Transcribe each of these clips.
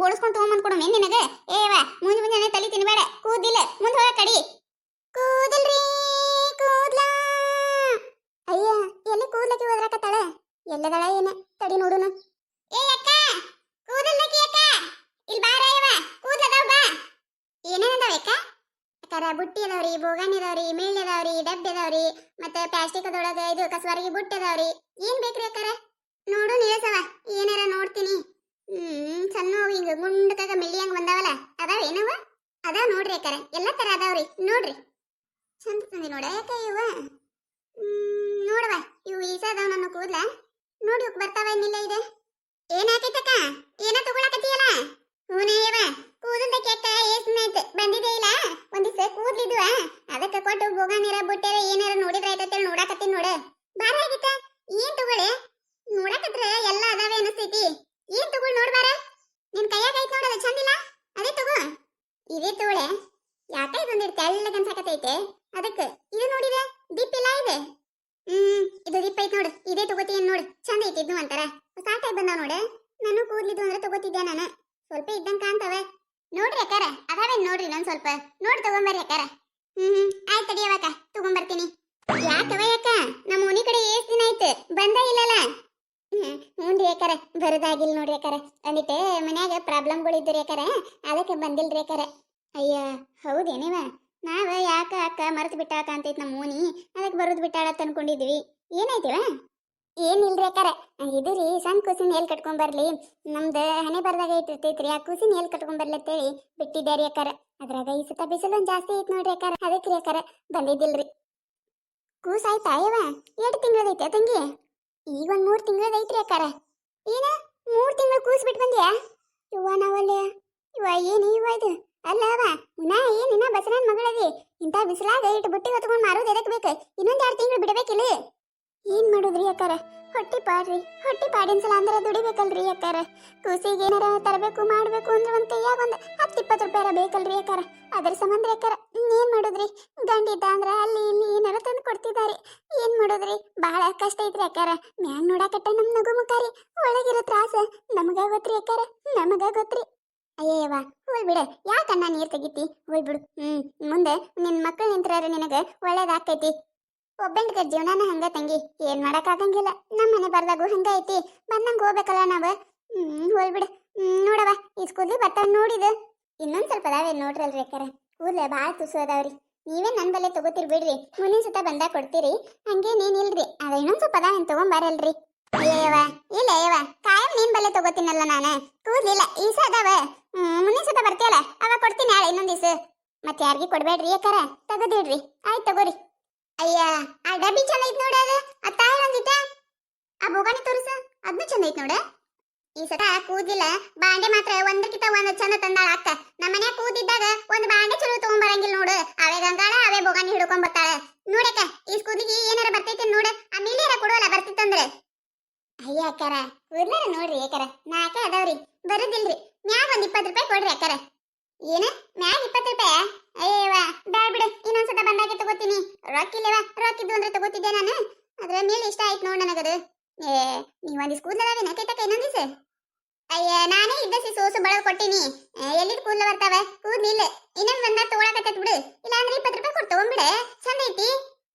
ಬೋಳಿಸ್ಕೊಂಡು ತಗೊಂಬಂದ್ ಕೊಡು ಮೇನ್ ನಿನಗೆ. ಏವ ಮುಂಜಾನೆ ತಲೆ ತಿನ್ಬೇಡ, ಕೂದಿಲ್ಲ ಮುಂದೆ ಹೋಗ ಕಡಿ. ಕೂದಲ್ರಿ ಕೂದ್ಲ. ಅಯ್ಯ ಎಲ್ಲಿ ಕೂದ್ಲಕ್ಕೆ ಹೋದ್ರಾಕತ್ತಾಳ, ಎಲ್ಲದಳ ಏನ ತಡಿ ನೋಡುನು. ಏ ಅಕ್ಕ ಕೂದಲ್ದಕಿ ಅಕ್ಕ, ಇಲ್ಲಿ ಬಾರ ಯವ ಕೂದ್ಲದಾವ ಬಾ. ಏನೇನದಾವ ಅಕ್ಕ? ಅಕ್ಕಾರ ಬುಟ್ಟಿ ಅದಾವ್ರಿ, ಬೋಗಾಣಿ ಅದಾವ್ರಿ, ಮೇಳ್ ಅದಾವ್ರಿ, ಡಬ್ಬಿ ಅದಾವ್ರಿ, ಮತ್ತೆ ಪ್ಲಾಸ್ಟಿಕ್ ಅದೊಳಗ ಇದು ಕಸವಾರಿಗೆ ಬುಟ್ಟಿ ಅದಾವ್ರಿ. ಏನ್ ಬೇಕ್ರಿ ಅಕ್ಕಾರ? ನೋಡು ನಿಲ್ಸವ ಏನಾರ ನೋಡ್ತೀನಿ. ಸಣ್ಣ ಹಿಂಗ ಗುಂಡಕಾಗ ಮಿಲ್ಲಿಯಂಗ್ ಬಂದಾವಲ್ಲ ಅದಾವ ಏನವ? ಅದಾವ ನೋಡ್ರಿ ಅಕ್ಕಾರ, ಎಲ್ಲಾ ತರ ಅದಾವ್ರಿ ನೋಡ್ರಿ. ಚಂದ ತಂದಿ ನೋಡ ಯಾಕ ಇವ. ನೋಡವ ಇವು ಈಸ ಅದಾವ ನನ್ನ ಕೂದ್ಲ, ನೋಡಿ ಬರ್ತಾವ ಏನಿಲ್ಲ ಇದೆ. ಏನಾಕೈತಕ್ಕ? ಏನ ತಗೊಳಕತ್ತೀಯಲ್ಲ? ಹೂನೇವ ಕೂದಲ್ದಕ್ಕೆ ಅಕ್ಕ ಏಸ್ನಾಯ್ತು ಬಂದಿದೆ ಇಲ್ಲ, ಒಂದಿವ್ಸ ಕೂದ್ಲಿದ್ವ ಅದಕ್ಕೆ ಕೊಟ್ಟು ಬೋಗ ನೀರ ಬುಟ್ಟೆ ಏನಾರ ನೋಡಿದ್ರ ಆಯ್ತಂತೇಳಿ ನೋಡಾಕತ್ತೀನಿ ನೋಡ. ಬಾರ ಆಗಿತ್ತ ಏನ್ ತಗೊಳ್ಳಿ, ನೋಡಕತ್ರ ಎಲ್ಲ ಅದಾವೆ ಅನಿಸ್ತೈತಿ. ಏನ್ ತಗೊಳ್ ನೋಡ್ಬಾರ, ನಿನ್ ಕೈಯಾಗ ಐತ್ ನೋಡದ ಚಂದಿಲ್ಲ, ಅದೇ ತಗೋ. ಇದೇ ತಗೊಳೆ, ಯಾಕ ಇದೊಂದಿಟ್ಟು ತೆಳ್ಳಗ ಅನ್ಸಾಕತೈತೆ ಅದಕ್ಕೆ. ಇದು ನೋಡಿದೆ ದಿಪ್ ಇಲ್ಲ ಇದೆ. ಇದು ದಿಪ್ ಐತ್ ನೋಡು, ಇದೇ ತಗೋತೀನಿ ನೋಡು, ಚಂದ ಐತಿ ಇದ್ನು ಅಂತಾರ. ಸಾಕಾಗಿ ಬಂದಾವ ನೋಡ, ನಾನು ಕೂದ್ಲಿದ್ದು ಅಂದ್ರೆ ತಗೋತಿದ್ದೆ ನಾನು. ಸ್ವಲ್ಪ ಇದ್ದಂಗ ಕಾಣ್ತಾವೆ ನೋಡ್ರಿ ಅಕ್ಕಾರ, ಅದಾವೆ ನೋಡ್ರಿ ನನ್ ಸ್ವಲ್ಪ ನೋಡಿ ತಗೊಂಬರ್ರಿ ಅಕ್ಕಾರ. ಆಯ್ತು ತಡಿಯವಕ್ಕ ತಗೊಂಬರ್ತೀನಿ. ಯಾಕವ ಯಾಕ ನಮ್ಮ ಮನಿ ಕಡೆ ಏಸ್ ದಿನ ಆಯ್ತು ಬಂದ ಇಲ್ಲಲ್ಲ? ಹ್ಞೂನ್ರಿ ಅಕ್ಕಾರ ಬರೋದಾಗಿಲ್ಲ ನೋಡ್ರಿ ಅಕ್ಕಾರ, ಅಂದಿಟ್ಟು ಮನ್ಯಾಗ ಪ್ರಾಬ್ಲಮ್ಗಳು ಇದ್ರಿ ಅಕ್ಕಾರ, ಅದಕ್ಕೆ ಬಂದಿಲ್ರಿ ಅಕ್ಕಾರ. ಅಯ್ಯ ಹೌದೇನಿವ, ನಾವ ಯಾಕ ಅಕ್ಕ ಮರ್ತು ಬಿಟ್ಟಾಕ ಅಂತೈತ್ ನಮ್ಮ ಮೋನಿ, ಅದಕ್ಕೆ ಬರೋದು ಬಿಟ್ಟಾಳ ಅನ್ಕೊಂಡಿದ್ವಿ. ಏನಾಯ್ತಿವ? ಏನಿಲ್ರಿ ಅಕ್ಕಾರ, ಇದು ರೀ ಸಣ್ಣ ಕೂಸಿನ ಎಲ್ಲಿ ಕಟ್ಕೊಂಬರ್ಲಿ, ನಮ್ದು ಹಣೆ ಬರ್ದಾಗ ಇಟ್ಟಿರ್ತೈತ್ರಿ, ಆ ಕೂಸಿನ ಎಲ್ಲಿ ಕಟ್ಕೊಂಬರ್ಲಿ ಅಂತೇಳಿ ಬಿಟ್ಟಿದ್ದೆ ರೀ ಅಕ್ಕಾರ. ಅದ್ರಾಗ ಈ ಸುತ್ತ ಬಿಸಿಲು ಒಂದು ಜಾಸ್ತಿ ಐತ್ ನೋಡ್ರಿ ಅಕ್ಕಾರ, ಅದಕ್ಕೆ ರೀ ಅಕ್ಕಾರ ಬಂದಿದ್ದಿಲ್ರಿ. ಕೂಸ್ ಆಯ್ತಾ ಯವ? 2 ತಿಂಗಳದೈತೆ ತಂಗಿ? ಈಗ ಒಂದು 3 ತಿಂಗಳದೈತ್ರಿ ಅಕ್ಕಾರ. ಏನ 3 ತಿಂಗಳು ಕೂಸ್ ಬಿಟ್ಟು ಬಂದ್ಯಾ? ಇವ್ವ ನಾವಲ್ಲ ಇವ ಏನು ಇವ ಇದು ಅಲ್ಲ ಅವ ನಾ ಏನಿನ ಬಸರನ್ ಮಗಳದಿ, ಇಂಥ ಬಿಸಿಲಾಗ ಇಟ್ಟು ಬುಟ್ಟಿ ಹೊತ್ಕೊಂಡು ಮಾರೋದು ಎದಕ್ ಬೇಕು? ಇನ್ನೊಂದು 2 ತಿಂಗಳು ಬಿಡಬೇಕಿಲ್ಲ. ಏನ್ ಮಾಡುದ್ರಿ ಅಕ್ಕಾರ, ಹೊಟ್ಟಿ ಪಾಡ್ರಿ, ಹೊಟ್ಟಿ ಪಾಡಿನ ಸಲ ಅಂದ್ರೆ ದುಡಿಬೇಕಲ್ರಿ ಅಕ್ಕಾರ. ಕೂಸಿಗೆ ಏನಾರ ತರಬೇಕು ಮಾಡ್ಬೇಕು ಅಂದ್ರೆ ಒಂದ್ ಕೈಯಾಗ ಒಂದು 10-20 ರೂಪಾಯಿ ಬೇಕಲ್ರಿ ಅಕ್ಕಾರ. ಅದ್ರ ಸಂಬಂಧ ಅಕ್ಕಾರ ಏನ್ ಮಾಡುದ್ರಿ, ಗಂಡಿದ್ದ ಅಂದ್ರ ಅಲ್ಲಿ ಇಲ್ಲಿ ಏನಾರ ತಂದು ಕೊಡ್ತಿದ್ದಾರೆ. ಏನ್ ಮಾಡುದ್ರಿ, ಬಹಳ ಕಷ್ಟ ಐತ್ರಿ ಅಕ್ಕಾರ. ಮ್ಯಾನ್ ನೋಡಾಕಟ್ಟ ನಮ್ ನಗು ಮುಖಾರಿ, ಒಳಗಿರೋ ತ್ರಾಸ ನಮಗ ಗೊತ್ತ್ರಿ ಅಕ್ಕಾರ, ನಮಗ ಗೊತ್ತ್ರಿ. ಅಯ್ಯವ್ವ ಹೋಯ್ ಬಿಡ, ಯಾಕಣ್ಣ ನೀರ್ ತೆಗಿತಿ, ಹೋಯ್ ಬಿಡು. ಮುಂದೆ ನಿನ್ ಮಕ್ಕಳು ನಿಂತ್ರಾರ ನಿನಗ ಒಳ್ಳೇದಾಕೈತಿ. ಒಬ್ಬಂಟಿಗೆ ಜೀವನಾನ ಹಂಗ ತಂಗಿ, ಏನ್ ಮಾಡಕ್ ಆಗಂಗಿಲ್ಲ. ನಮ್ಮ ಮನೆ ಬರ್ದಾಗು ಹಂಗ ಐತಿ, ಬಂದಂಗ ಹೋಗ್ಬೇಕಲ್ಲ ನಾವ. ಹೋಯ್ ಬಿಡ. ನೋಡವ ಈ ಕೂದ್ಲಿ ಬರ್ತಾವ ನೋಡಿದ, ಇನ್ನೊಂದ್ ಸ್ವಲ್ಪ ಅದಾವೆ ನೋಡ್ರಲ್ರಿ ಅಕ್ಕಾರ, ಕೂದ್ಲೆ ಬಾಳ ತುಸು ಅದಾವ್ರಿ. ನೀವೇ ನನ್ ಬಲ್ಲೆ ತಗೋತಿರ್ ಬಿಡ್ರಿ, ಮುಂದಿನ ಸುತ್ತ ಬಂದಾಗ ಕೊಡ್ತೀರಿ, ಹಂಗೇನೇನಿಲ್ರಿ. ಅದ ಇನ್ನೊಂದ್ ಸ್ವಲ್ಪ ಅದಾವ ತಗೊಂಬಾರಲ್ರಿ. ಅಯ್ಯವ ಇಲ್ಲ ಅಯ್ಯವ, ಕಾಯಂ ನೀನ್ ಬಲ್ಲೆ ತಗೋತೀನಲ್ಲ ನಾನು, ಕೂದ್ಲಿಲ್ಲ ಈಸ ಅದಾವ. ಮುಂದಿನ ಸುತ್ತ ಬರ್ತೀಯಲ್ಲ ಅವಾಗ ಕೊಡ್ತೀನಿ, ನಾಳೆ ಇನ್ನೊಂದ್ ದಿವ್ಸ. ಮತ್ತೆ ಯಾರಿಗಿ ಕೊಡ್ಬೇಡ್ರಿ ಅಕ್ಕಾರ, ತಗದಿಡ್ರಿ. ಆಯ್ತು ತಗೋರಿ. ಅಯ್ಯ ಆ ಡಬ್ಬಿ ಚಂದ ಐತ್ ನೋಡ, ಅದು ಆ ತಾಯಿ ಒಂದಿಟ ಆ ಬೋಗಾಣಿ ತೋರಿಸ, ಅದನ್ನು ಚಂದ ಐತ್ ನೋಡ. ಈ ಸತ ಕೂದಿಲ್ಲ ಬಾಂಡೆ ಮಾತ್ರ ಒಂದಕ್ಕಿಂತ ಒಂದ್ ಚಂದ ತಂದಾಳ ಅಕ್ಕ. ನಮ್ಮ ಮನ್ಯಾಗ ಕೂದಿದ್ದಾಗ ಒಂದ್ ಬಾಂಡೆ ಚಲೋ ತಗೊಂಬರಂಗಿಲ್ಲ ನೋಡು, ಅವೇ ಗಂಗಾಳ ಅವೇ ಬೋಗಾಣಿ ಹಿಡ್ಕೊಂಡ್ ಬರ್ತಾಳ ನೋಡಕ್ಕ. ಈ ಕೂದಿಗೆ ಏನಾರ ಬರ್ತೈತಿ ನೋಡ, ಆ ನೀಲೇರ ಕೊಡೋಲ್ಲ ಬರ್ತಿತ್ತಂದ್ರೆ. ಅಯ್ಯ ಅಕ್ಕಾರ ಕೂದ್ಲಾರ ನೋಡ್ರಿ ಅಕ್ಕಾರ, 4 ಅದಾವ್ರಿ, ಬರುದಿಲ್ರಿ. ಮ್ಯಾಗ ಒಂದ್ 20 ರೂಪಾಯಿ ಕೊಡ್ರಿ ಅಕ್ಕಾರ. ಏನ ಮ್ಯಾಗ 20 ರೂಪಾಯಿ? ಅಯ್ಯವ ಬ್ಯಾಡ್ ಬಿಡು, ಇನ್ನೊಂದ್ಸತ ಬಂದಾಗೆ ತಗೋತೀನಿ. ರೊಕ್ಕಿಲ್ಲವ, ರೊಕ್ಕಿದ್ದು ಅಂದ್ರೆ ತಗೋತಿದ್ದೆ ನಾನು, ಅದ್ರ ಮೇಲೆ ಇಷ್ಟ ಆಯ್ತು ನೋಡ್ ನನಗದು. ನೀವೊಂದಿಸ್ ಕೂದ್ಲದಾವೆ ನಕೈತಕ್ಕ ಇನ್ನೊಂದಿಸ್? ಅಯ್ಯ ನಾನೇ ಇದ್ದಸಿ ಸೋಸು ಬಳದ್ ಕೊಟ್ಟಿನಿ, ಎಲ್ಲಿದ್ ಕೂದ್ಲ ಬರ್ತಾವ? ಕೂದ್ಲಿಲ್ಲ, ಇನ್ನೊಂದ್ ಬಂದಾಗ ತಗೊಳಕತ್ತೈತ್ ಬಿಡು, ಇಲ್ಲ ಅಂದ್ರೆ 20 ರೂಪಾಯಿ ಕೊಟ್ಟು ತಗೊಂಡ್ಬಿಡ. ಚಂದ ಐತಿ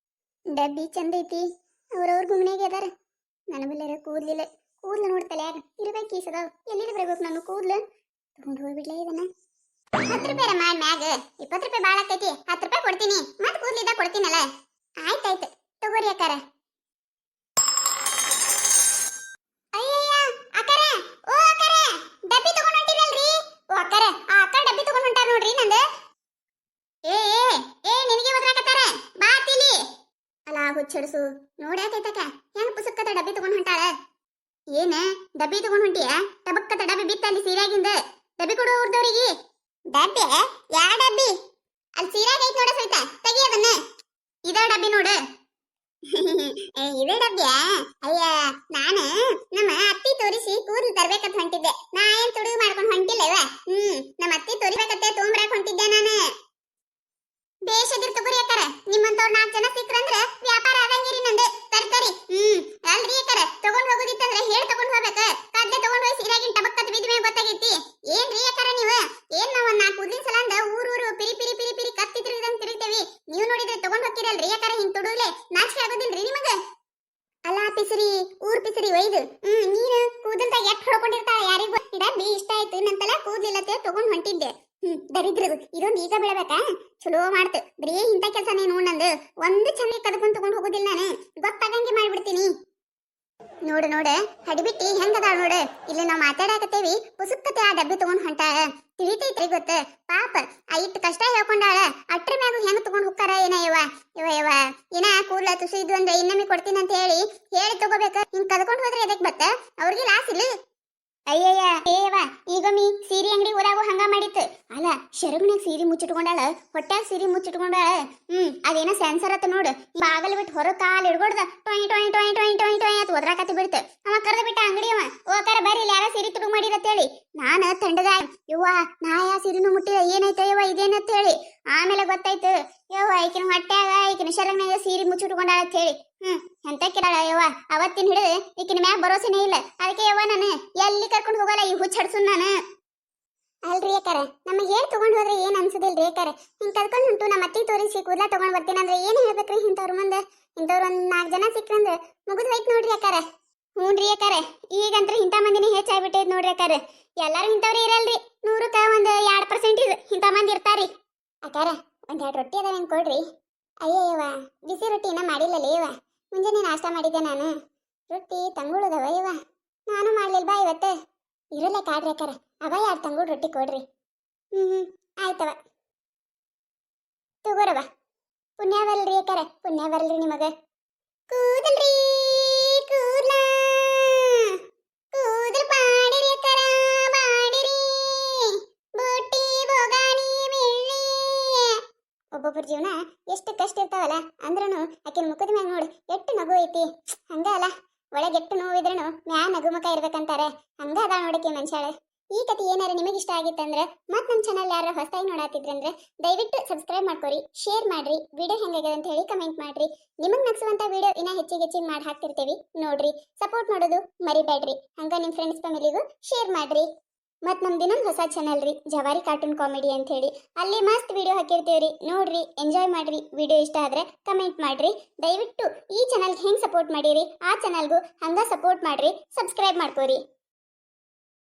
ಡಬ್ಬಿ, ಚಂದ ಐತಿ. ಅವ್ರವ್ರ ಗುಮ್ನೆಗೆ ಅದಾರ, ನನ್ನ ಬಲ್ಲೆರ ಕೂದ್ಲಿಲ್ಲ. ಕೂದ್ಲು ನೋಡ್ತಲ್ಲ ಯಾಕ ಇರ್ಬೇಕು ಈಸದಾವ್, ಎಲ್ಲಿಗೆ ಬರ್ಬೇಕು ನಾನು ಕೂದ್ಲು? ತಗೊಂಡು ಹೋಗ್ಬಿಡ್ಲ ಇದನ್ನ. 10 ರೂಪಾಯಿ ಮಾಡಿ ಮ್ಯಾಗ 20 ರೂಪಾಯಿ ಬಾಳ ಆಕೈತಿ, 10 ರೂಪಾಯಿ ಕೊಡ್ತೀನಿ, ಮತ್ ಕೂದ್ಲಿದ್ದ ಕೊಡ್ತೀನಲ್ಲ. ಆಯ್ತಾಯ್ತು ತಗೋರಿ ಅಕ್ಕಾರ. ಅಯ್ಯಯ್ಯ ಅಕ್ಕಾರ, ಓ ಅಕ್ಕಾರ ಡಬ್ಬಿ ತಗೊಂಡ್ ಹೊಂಟಿರಲ್ರಿ? ಓ ಅಕ್ಕಾರ, ಆ ಅಕ್ಕ ಡಬ್ಬಿ ತಗೊಂಡ್ ಹೊಂಟಾರ ನೋಡ್ರಿ ನಂದು. ಏ ಏ ಏ ನಿನಗೆ ಒದ್ರಾಕತ್ತಾರ, ಬಾ ತಿಲಿ. ಅಲ್ಲ ಹುಚ್ಚಡ್ಸು ನೋಡ್ಯಾಕೈತಕ್ಕ ಹೆಂಗ್ ಪುಸಕ್ಕತ ಡಬ್ಬಿ ತಗೊಂಡ್ ಹೊಂಟಾಳ. ಏನ ಡಬ್ಬಿ ತಗೊಂಡ್ ಹೊಂಟಿಯ? ಟಬಕ್ಕತ ಡಬ್ಬಿ ಬಿತ್ತಲ್ಲಿ ಸೀರ್ಯಾಗಿಂದ, ಡಬ್ಬಿ ಕೊಡು ಊರ್ದವ್ರಿಗೆ. ಡಬ್ಬಿ? ಯಾ ಡಬ್ಬಿ? ಅಲ್ಲಿ ಸೀರ್ಯಾಗ ಐತ್ ನೋಡ ಸಹಿತ, ತೆಗಿ ಅದನ್ನ. ಇದ ಡಬ್ಬಿ ನೋಡು. ಇದೇ ಡಬ್ಬಿಯಾ? ಅಯ್ಯ ನಾನು ನಮ್ಮ ಅತ್ತಿ ತೋರಿಸಿ ಕೂದಲು ತರ್ಬೇಕಂತ ಹೊಂಟಿದ್ದೆ, ನಾ ಏನ್ ತುಡುಗು ಮಾಡ್ಕೊಂಡು ಹೊಂಟಿಲ್ಲ ಇವ. ನಮ್ಮ ಅತ್ತಿ ತೋರಿಬೇಕತ್ತೆ ತೊಗೊಂಬರಕ್ ಹೊಂಟಿದ್ದೆ ನಾನು. ಬೇಷದಿರ್ ತಗೋರಿ ಅಕ್ಕಾರ, ನಿಮ್ಮಂತವ್ರು 4 ಜನ ಸಿಕ್ರಂದ್ರ ವ್ಯಾಪಾರ ಆದಂಗಿರಿ ನಂದು. ತರ್ತರಿ. ಅಲ್ರಿ ಅಕ್ಕಾರ, ತಗೊಂಡ್ ಹೋಗೋದಿತ್ತಂದ್ರೆ ಹೇಳಿ ತಗೊಂಡ್ ಹೋಗ್ಬೇಕ, ಕದ್ದೆ ತಗೊಂಡ್ ಹೋಗಿ ಸೀರಾಗಿನ್ ಟಬಕ್ಕತ್ ಬಿದ್ದ ಮೇಲೆ ಗೊತ್ತಾಗೈತಿ. ಏನ್ರಿ ಆಯ್ತು ನನ್ನ ತಲೆ ಕೂದ್ಲಿಲ್ಲ ತಗೊಂಡ್ ಹೊಂಟಿದ್ದೆ. ದರಿದ್ರದು ಇದೊಂದು ಈಗ ಬೆಳಬೇಕಾ? ಚಲೋ ಮಾಡ್ತು. ಬರೀ ಇಂಥ ಕೆಲಸನೇ ನೋಡ್ ನಂದು. ಒಂದು ಚಂದ ಕದ್ಕೊಂಡ್ ತಗೊಂಡ್ ಹೋಗೋದಿಲ್ಲ ನಾನು, ಗೊತ್ತಾಗಂಗೆ ಮಾಡ್ಬಿಡ್ತೀನಿ. ನೋಡು ನೋಡು ಹಡಿಬಿಟ್ಟಿ ಹೆಂಗದ ನೋಡು. ಇಲ್ಲಿ ನಾವು ಮಾತಾಡಕತ್ತೇವಿ, ಪುಸುಕ್ಕತೆ ಆ ಡಬ್ಬಿ ತಗೊಂಡ್ ಹೊಂಟಾಳ. ತಿಳಿತೈತ್ರಿ ಗೊತ್ತ ಪಾಪ. ಇಟ್ಟು ಕಷ್ಟ ಹೇಳ್ಕೊಂಡಾಳ, ಅಟ್ರ ಮ್ಯಾಗು ಹೆಂಗ್ ತಗೊಂಡ್ ಹೋಗ್ತಾರ ಏನ ಯವ್ವ ಯವ್ವ ಯವ್ವ. ಏನ ಕೂದ್ಲ ತುಸು ಇದ್ದು ಅಂದ್ರೆ ಇನ್ನೊಮ್ಮೆ ಕೊಡ್ತೀನಿ ಅಂತ ಹೇಳಿ ತಗೋಬೇಕ. ಹಿಂಗ್ ಕದ್ಕೊಂಡ್ ಹೋದ್ರೆ ಎದಕ್ ಬತ್ತ? ಅವ್ರಿಗೆ ಲಾಸ್ ಇಲ್ಲ. ಅಯ್ಯಯ್ಯ ಏವ ಈಗೊಮ್ಮಿ ಸೀರೆ ಅಂಗಡಿ ಊರಾಗು ಹಂಗ ಮಾಡಿತ್ತು. ಅಲ್ಲ ಶರಗನಾಗ ಸೀರೆ ಮುಚ್ಚಿಟ್ಕೊಂಡಾಳ, ಹೊಟ್ಯಾಗ ಸೀರೆ ಮುಚ್ಚಿಟ್ಕೊಂಡಾಳ. ಅದೇನ ಸೆನ್ಸರ್ ಅತ್ತ ನೋಡು. ಬಾಗಲ್ ಬಿಟ್ಟು ಹೊರ ಕಾಲ್ ಹಿಡ್ಕೊಡ್ದ ಟೊಯ್ ಟೊಯ್ ಟೊಯ್ ಟೊಯ್ ಟೊಯ್ ಟೊಯ್ ಅಂತ ಒದ್ರಾಕತ್ತಿ ಬಿಡ್ತು. ಅವ ಕರೆದ ಬಿಟ್ಟ ಅಂಗಡಿ ಅವ. ಓಕಾರ ಬರ್ರಿ ಇಲ್ಲಿ ಯಾರ ಸೀರೆ ತುಡುಗ್ ಮಾಡಿರತ್ತೇಳಿ. ನಾನ ತಂಡದ ಯವ್ವ ನಾ ಯಾ ಸೀರೆನೂ ಮುಟ್ಟಿದ, ಏನೈತ ಯವ್ವ ಇದೇನಂತ ಹೇಳಿ. ಆಮೇಲೆ ಗೊತ್ತಾಯ್ತು ಯವ್ವ ಈಕಿನ ಹೊಟ್ಯಾಗ ಈಕಿನ ಶರಗನಾಗ ಸೀರೆ ಮುಚ್ಚಿಟ್ಕೊಂಡಾಳ ಅಂತ ಹೇಳಿ. ಎಂತ ಕಿರಾಳ ಯವ್ವ. ಅವತ್ತಿನ ಹಿಡಿದು ಈಕಿನ ಮ್ಯಾಗ ಭರೋಸೆನೇ ಇಲ್ಲ. ಅದಕ್ಕೆ ಯವ್ವ ನಾನು ಎಲ್ಲಿ ಕರ್ಕೊಂಡು ಹೋಗಲ್ಲ, ಈ ಹುಚ್ಚ ಹಡ್ಸು ನಾನು. ಅಲ್ರಿ ಯಾಕಾರ ನಮಗೆ ಹೇಳಿ ತಗೊಂಡ್ ಹೋದ್ರೆ ಏನ್ ಅನ್ಸದಿಲ್ರಿ ಯಾಕಾರ? ಹಿಂಗ್ ಕರ್ಕೊಂಡು ಉಂಟು ನಮ್ಮ ಅತ್ತಿ ತೋರಿಸಿ ಕೂದಲ ತಗೊಂಡ್ ಬರ್ತೀನಿ ಅಂದ್ರೆ ಏನ್ ಹೇಳ್ಬೇಕ್ರಿ? ಇಂಥವ್ರ ಮುಂದೆ ಇಂಥವ್ರ ಒಂದ್ 4 ಜನ ಸಿಕ್ಕಂದ್ರೆ ಮುಗಿದ್ ಹೋಯ್ತು ನೋಡ್ರಿ ಯಾಕಾರ. ಹ್ಞೂನ್ರಿ ಯಾಕಾರ ಈಗಂತ್ರ ಇಂಥ ಮಂದಿನೇ ಹೆಚ್ಚಾಗ್ಬಿಟ್ಟೈತ್ ನೋಡ್ರಿ ಯಾಕಾರ. ಎಲ್ಲಾರು ಇಂಥವ್ರಿ ಇರಲ್ರಿ, 100ಕ್ಕ ಒಂದು 2% ಇದು ಇಂಥ ಮಂದಿ ಇರ್ತಾರಿ. ಅಕ್ಕಾರ ಒಂದ್ 2 ರೊಟ್ಟಿ ಅದಾವ ಹೆಂಗ್ ಕೊಡ್ರಿ? ಅಯ್ಯಯ್ಯವ ಬಿಸಿ ರೊಟ್ಟಿ ಇನ್ನ ಮಾಡಿಲ್ಲಲ್ಲ ಇವ. ಮುಂಜಾನೆ ನಾಷ್ಟ ಮಾಡಿದ್ದೆ ನಾನು. ರೊಟ್ಟಿ ತಂಗುಳದವ ಇವ, ನಾನು ಮಾಡ್ಲಿಲ್ವಾ ಇವತ್ತು? ಇರಲ್ಲ ಕಾಡ್ರಿ ಅಕ್ಕಾರ, ಅವ 2 ತಂಗುಳ್ ರೊಟ್ಟಿ ಕೊಡ್ರಿ. ಆಯ್ತವ ತಗೋರವ. ಪುಣ್ಯ ಬರಲ್ರಿ ಅಕ್ಕಾರ, ಪುಣ್ಯ ಬರಲ್ರಿ ನಿಮಗ. ಕೂದಲ್ರಿ ಕೂದ್ಲ ಕೂದಲ್ ಬಾಡಿರಿ ಅಕ್ಕಾರ ಬಾಡಿರಿ, ಬುಟ್ಟಿ ಬೊಗಾಣಿ ಬೆಳ್ಳಿ. ಒಬ್ಬೊಬ್ಬರ ಜೀವನ ಎಷ್ಟು ಕಷ್ಟ ಇರ್ತಾವಲ್ಲ. ಅಂದ್ರೂ ಆಕಿನ ಮುಖದ ಮ್ಯಾಗ ನೋಡಿ ಎಷ್ಟು ನಗು ಐತಿ. ಹಂಗ ಅಲ್ಲ, ಒಳಗೆ ಎಷ್ಟು ನೋವಿದ್ರೂ ಮ್ಯಾ ನಗುಮುಖ ಇರ್ಬೇಕಂತಾರೆ. ಹಂಗ ಅದ ನೋಡಕ್ಕೆ ಮನುಷ್ಯಾಳೆ. ಈ ಕಥೆ ಏನಾರ ನಿಮಗೆ ಇಷ್ಟ ಆಗಿತ್ತಂದ್ರೆ ಮತ್ತೆ ನಮ್ಮ ಚಾನಲ್ ಯಾರು ಹೊಸದಾಗಿ ನೋಡಾತಿದ್ರಂದ್ರೆ ದಯವಿಟ್ಟು ಸಬ್ಸ್ಕ್ರೈಬ್ ಮಾಡ್ಕೊರಿ, ಶೇರ್ ಮಾಡ್ರಿ, ವಿಡಿಯೋ ಹೆಂಗಾಗಿದೆ ಅಂತ ಹೇಳಿ ಕಮೆಂಟ್ ಮಾಡ್ರಿ. ನಿಮಗೆ ನಗಿಸುವಂತ ವಿಡಿಯೋ ಇನ್ನ ಹೆಚ್ಚಿಗೆ ಮಾಡಿ ಹಾಕ್ತಿರ್ತೀವಿ ನೋಡ್ರಿ. ಸಪೋರ್ಟ್ ಮಾಡೋದು ಮರಿಬೇಡ್ರಿ. ಹಂಗ ನಿಮ್ಮ ಫ್ರೆಂಡ್ಸ್ ಫ್ಯಾಮಿಲಿಗೂ ಶೇರ್ ಮಾಡ್ರಿ. ಮತ್ತು ನಮ್ದು ಇನ್ನೊಂದು ಹೊಸ ಚಾನಲ್ ರೀ, ಜವಾರಿ ಕಾರ್ಟೂನ್ ಕಾಮಿಡಿ ಅಂತ ಹೇಳಿ. ಅಲ್ಲಿ ಮಸ್ತ್ ವಿಡಿಯೋ ಹಾಕಿರ್ತೀವ್ರಿ, ನೋಡ್ರಿ, ಎಂಜಾಯ್ ಮಾಡ್ರಿ. ವಿಡಿಯೋ ಇಷ್ಟ ಆದ್ರೆ ಕಮೆಂಟ್ ಮಾಡ್ರಿ. ದಯವಿಟ್ಟು ಈ ಚಾನಲ್ಗೆ ಹೆಂಗೆ ಸಪೋರ್ಟ್ ಮಾಡಿರಿ ಆ ಚಾನಲ್ಗೂ ಹಂಗ ಸಪೋರ್ಟ್ ಮಾಡ್ರಿ, ಸಬ್ಸ್ಕ್ರೈಬ್ ಮಾಡ್ಕೋರಿ.